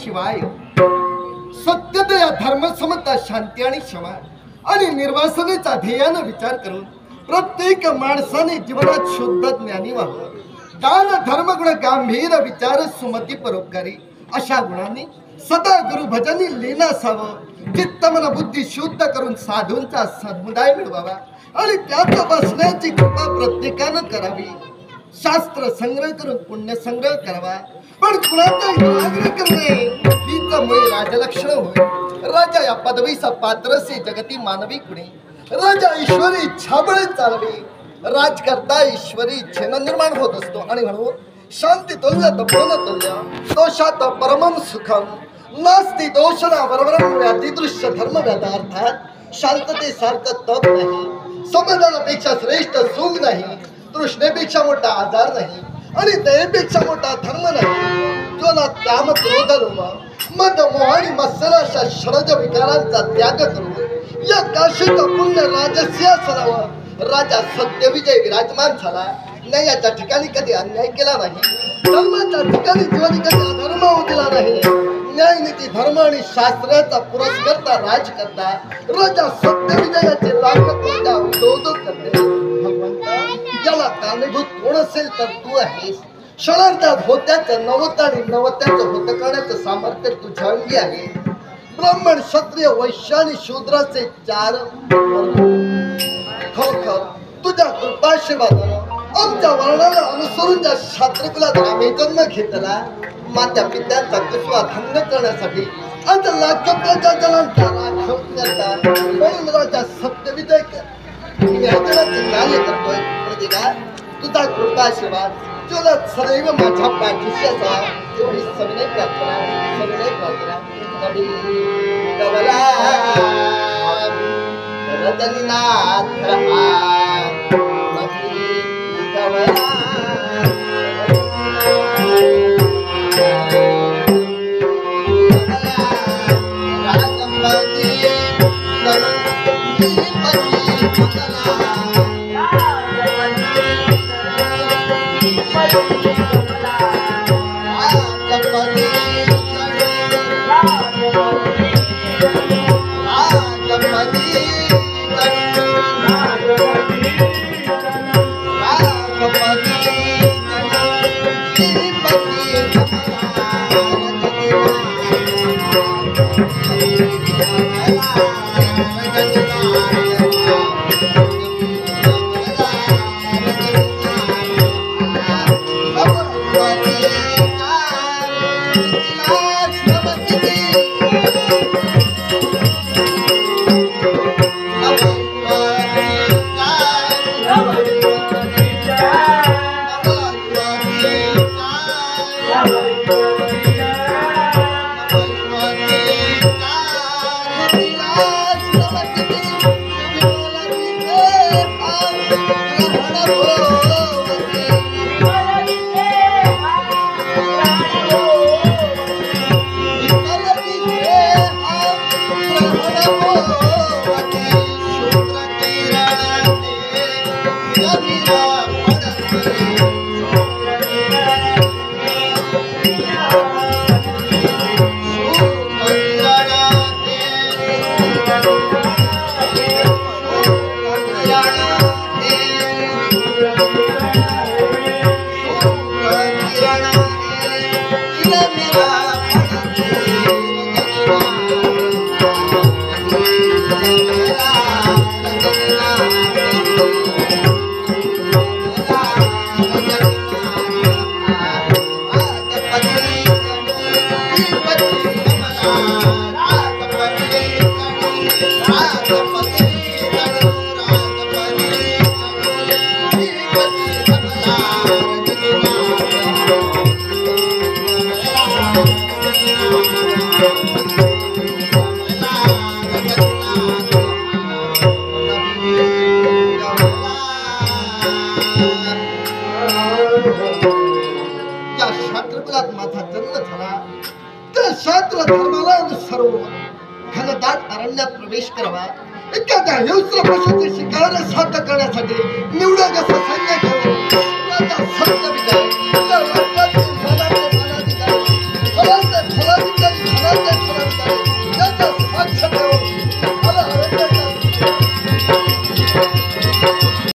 शिवाय. सत्यता, धर्म, समता, शांती आणि क्षमा आणि निर्वासनेचा ध्येयानं विचार करून प्रत्येक माणसाने जीवनात शुद्ध ज्ञानी व्हावं. दान, धर्म, गुण, गांभीर विचार, सुमती, परोपकारी अशा गुणांनी सदा गुरु भजनी लीन असावं. चित्त, मन, बुद्धी शुद्ध करून साधूंचा समुदाय मिळवावा आणि त्यात बसण्याची कृपा प्रत्येकानं करावी. शास्त्र संग्रह करून पुण्य संग्रह करावा, पण कुणाचा आग्रह करणे हीच मुळे राजलक्षण होय. राजा या पदवीचा पात्रसे जगती मानवी गुणे. राजा ईश्वरी इच्छाबळे चालवे. राजकर्ता ईश्वरी इच्छेनं निर्माण होत असतो आणि म्हणून शांती तुल्य तपोन तुल्य दोषात परमम सुखम नास्ति दोषणा बरोबरम व्याधी दृश्य धर्म व्याधा. अर्थात शांततेसारखं तप नाही, समाधानापेक्षा श्रेष्ठ सुख नाही, तृष्णेपेक्षा मोठा आजार नाही आणि दयेपेक्षा मोठा धर्म नाही. जो ना त्याम क्रोध लोभ मद मोह आणि मत्सर अशा षडज विकारांचा त्याग करून या काशीत पुण्य राजस्य सरावर राजा सत्यविजय विराजमान झाला. न्यायाच्या ठिकाणी कधी अन्याय केला नाही, धर्माच्या ठिकाणी जीवन कधी अधर्म उदिला नाही. न्याय, नीती, धर्म आणि शास्त्राचा पुरस्कर्ता राजकर्ता राजा सत्यविजयाचे लाखोचा उदोद करते. भगवंता, याला कारणीभूत कोण असेल तर तू आहेस. क्षणार्धात होत्याचं नवत आणि नवत्याचं होत करण्याचं सामर्थ्य तुझ्या अंगी आहे. ब्राह्मण, क्षत्रिय, वैश्य आणि शूद्राचे 4 खरोखर तुझ्या कृपाशीर्वादानं आमच्या वर्णाला अनुसरून ज्या शास्त्रकुलात आम्ही जन्म घेतला, मात्या पित्यांचा कुसवा धन्य करण्यासाठी आज लाखोच्या जनांचा राखण्याचा म्हणून राजा सत्यविजय कार्य करतोय. प्रतिभा, तुझा कृपाशीर्वाद तुला सदैव माझ्या पाठीशी असा एवढी सविनय प्रार्थना, सविनय प्रार्थना. नबी कवला रजनीनाथ नबी कवला प्रवेश करावा. एखाद्या हिंस्र पशुचे शिकार साध्य करण्यासाठी निवडक असं सैन्य घेऊन राजा सत्यविजय